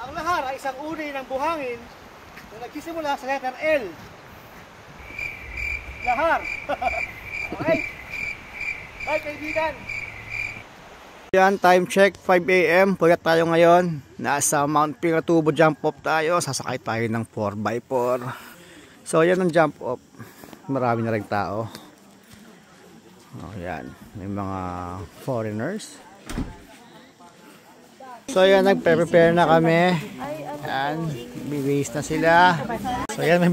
Ang lahar ay isang uri ng buhangin na nagsisimula sa letter L. Lahar. Okay? Bye, kaibigan. Yan, time check, 5 AM. Puyat tayo ngayon. Nasa Mount Pinatubo jump off tayo. Sasakay tayo ng 4x4. So, yan ang jump off. Marami na rin tao. Oh, yan. May mga foreigners. So, yan, nagpe-prepare na kami. Yan, bibihis na sila. So, yan,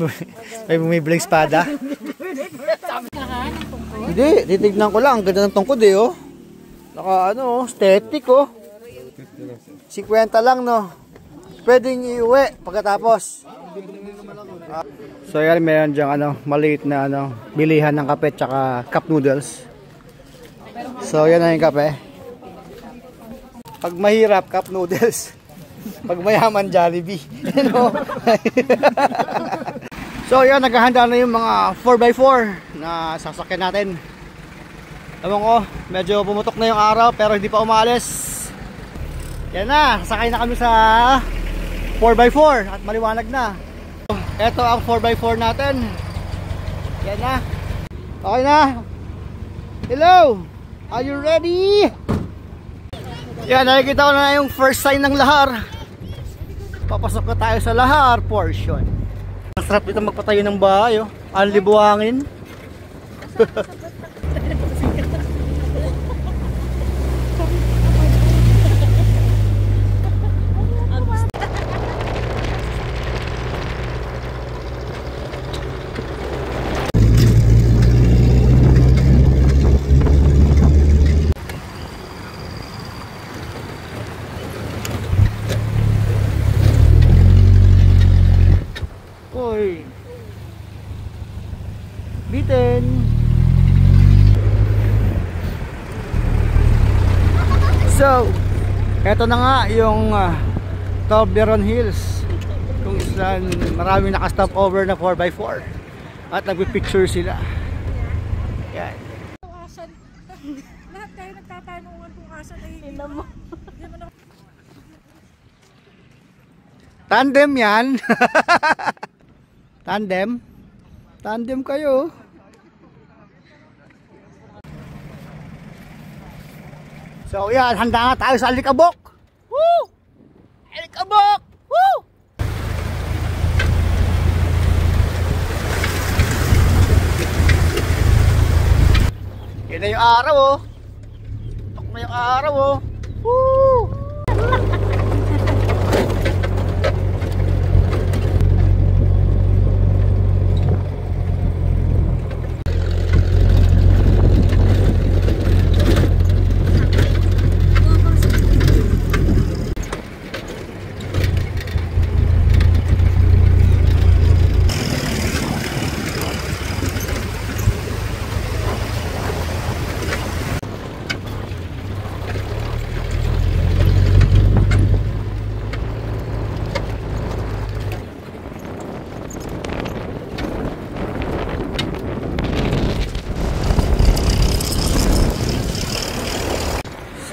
may bumibilang espada. Hindi, titignan ko lang. Ang ganda ng tungkod eh, oh. Naka ano, static oh. 50 lang no. Pwedeng iuwi pagkatapos. So yan, meron diyang ano, maliit na ano, bilihan ng kape tsaka cup noodles. So yan na yung kape. Pag mahirap, cup noodles. Pag mayaman, Jollibee. You know? So yan, naghahanda na yung mga 4x4 na sasakyan natin. Ewan ko, medyo pumutok na yung araw pero hindi pa umalis. Yan na, sakay na kami sa 4x4 at maliwanag na. Ito ang 4x4 natin. Yan na. Okay na. Hello! Are you ready? Yan, nakikita ko na yung first sign ng lahar. Papasok na tayo sa lahar portion. Ang sarap dito magpatayo ng bahay, oh. Ang libuhangin. Bitin. So, eto na nga yung Toblerone Hills, kung saan maraming nakastop over na 4x4 at nagpipicture sila. Yan. Lahat tayo nagtatanungan kung asan ay Tandem yan. Tandem. Tandem kayo. So yan, handa nga tayo sa Alikabok. Woo! Alikabok! Woo! Yan na yung araw oh. Tok na yung araw oh. Woo!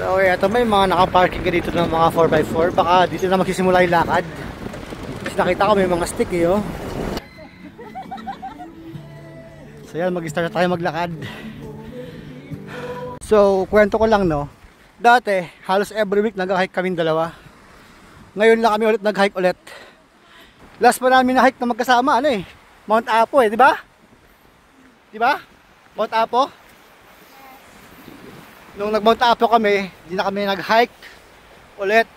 So ito, may mga nakaparking ka dito ng mga 4x4. Baka dito na magsisimula yung lakad. Kasi nakita ko may mga stick eh oh. So yan, mag-start na tayo maglakad. So kwento ko lang no, dati halos every week nag-hike kaming dalawa. Ngayon lang kami ulit nag-hike ulit. Last pa namin na-hike na magkasama ano eh, Mount Apo eh, di ba? Di ba? Mount Apo. Nung nag-Mount Apo kami, hindi na kami nag-hike ulit.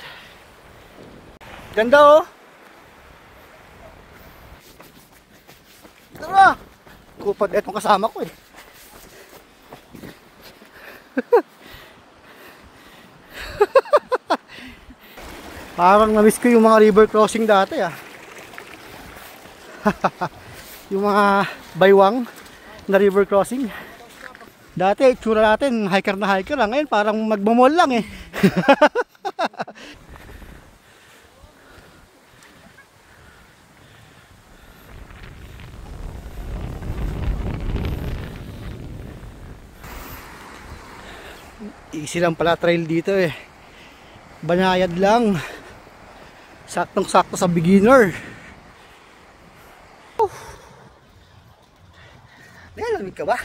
Ganda oh. Ito na. Kupad etong kasama ko eh. Parang na-miss ko yung mga river crossing dati ah. Yung mga baywang na river crossing. Dati, itsura natin, hiker na hiker lang. Ngayon, parang magmamall lang eh. Easy lang pala trail dito eh. Banayad lang. Saktong-sakto sa beginner. Nalamig ka ba?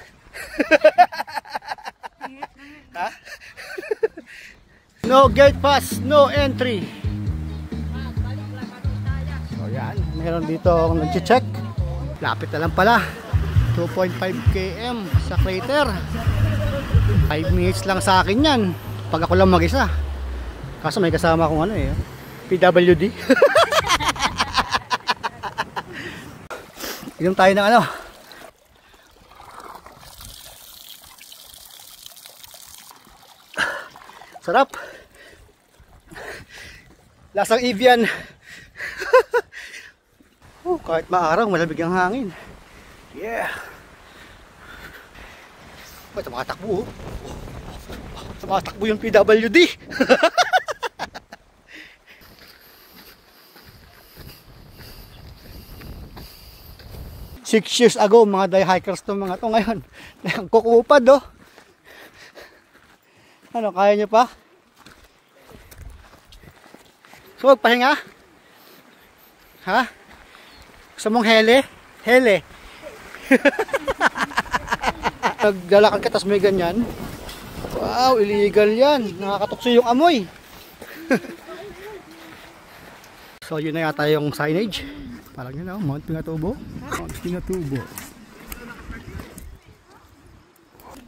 Ha? No gate pass, no entry. So yan, meron dito akong nag-check. Lapit na lang pala. 2.5 km sa crater. 5 minutes lang sa akin yan. Pag ako lang mag-isa. Kaso may kasama akong ano eh, PWD. Inom tayo ng ano. Sarap. Lasang Evian. Kahit maaraw, malamig ang hangin. Yeah. Ay, tumatakbo. Tumatakbo yung PWD. 6 years ago, mga die hikers to mga to. Ngayon, kukupad oh. Ano, kaya nyo pa? So, magpahinga? Ha? Gusto mong hele? Hele. Naglalakad ka, tas may ganyan. Wow, illegal yan. Nakakatukso yung amoy. So, yun na yata yung signage. Parang yun oh, Mount Pinatubo. Mount Pinatubo.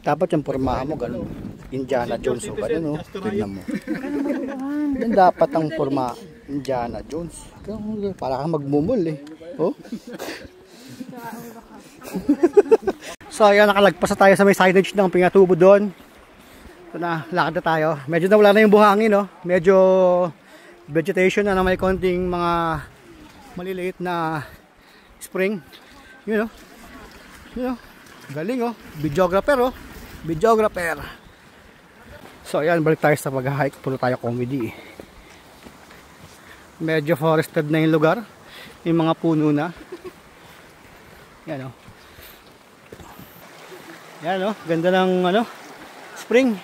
Dapat yung pormahan mo, ganun. Indiana Jones o ganun, no? Tignan mo. Yan dapat ang porma Indiana Jones. Para kang magmumul eh. Oh? So ayan, nakalagpas na tayo sa may signage ng Pinatubo doon. Ito na, lakad na tayo. Medyo nawala na yung buhangin, no? Medyo vegetation na may konting mga maliliit na spring. Yun, no? Yun, no? Galing, oh. Videographer, oh. Videographer. So ayan, balik tayo sa pag-hike. Pulo tayo comedy. Medyo forested na yung lugar. May mga puno na. Yan o. Yan o. Ganda ng ano, spring.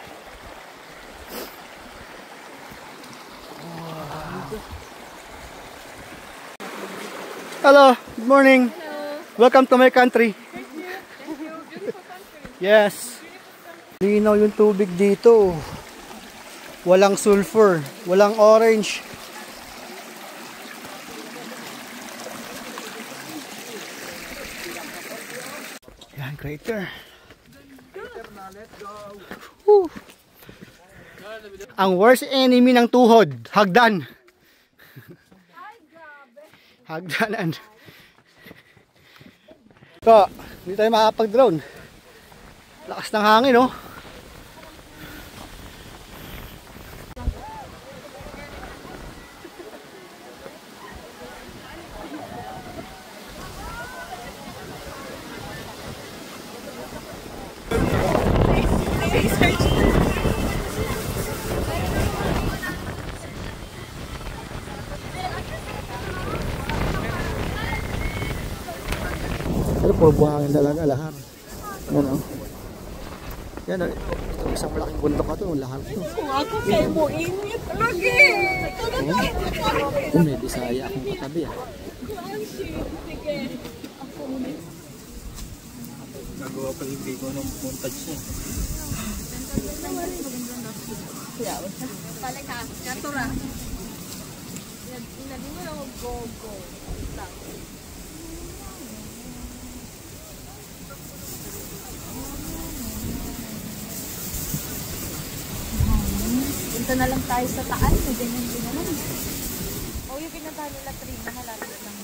Hello. Good morning. Hello. Welcome to my country. Thank you. Beautiful country. Yes. Linaw yung tubig dito. Walang sulfur, walang orange. Yan, crater. Ang worst enemy ng tuhod, hagdan. Hagdanan. So, hindi tayo makapag-drone. Lakas ng hangin, oh. Pero puro buhangin talaga lahat. Yan o. Yan o. Isang malaking bundok na ito. Lahat ito. Kung ako kayo mo, init lagi. May Bisaya akong katabi ah. Sige. Nagawa pa yung video ng montage niya. Balik ha. Katura. Inali mo lang go. Punta na lang tayo sa taas. Ganyan din naman. O yung pinunta nila 3 na malapit lang.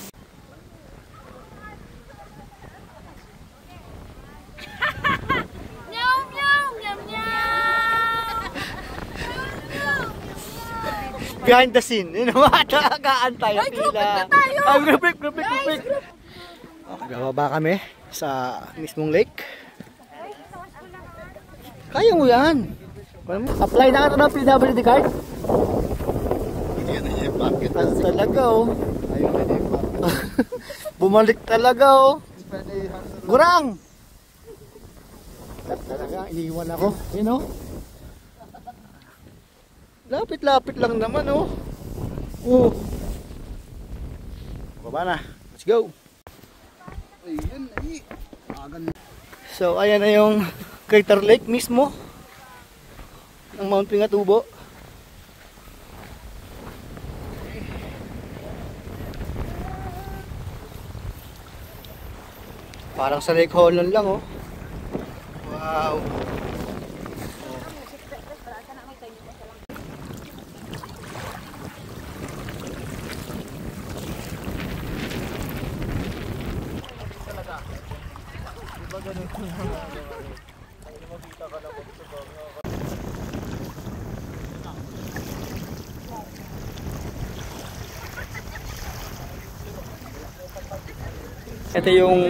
Behind the scene. Yun naman. Nakakaan tayo. Ay, group na tayo! Ay, group. Okay, bababa kami sa mismong lake. Kaya mo yan. Apply na ka ng PWD card? Hindi na niya yung pocket. Talaga oh. Ayun na niya yung pocket. Bumalik talaga oh. Gurang! Talaga, iniwan ako. Yun oh. Lapit-lapit lang naman oh. Oh. Baba na. Let's go. Ayun, ay. So, ayan na yung Crater Lake mismo ng Mount Pinatubo. Parang sa Lake Holland lang, oh. Wow. Ito yung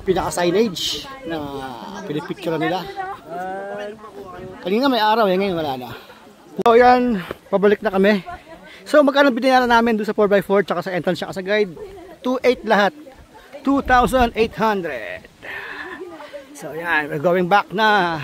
pinaka-signage na pinipicture nila. Kanina may araw, ngayon wala na. So yan, pabalik na kami. So magkano binayaran namin doon sa 4x4 tsaka sa entrance tsaka sa guide? 2,800 lahat. 2,800. So yan, we're going back na.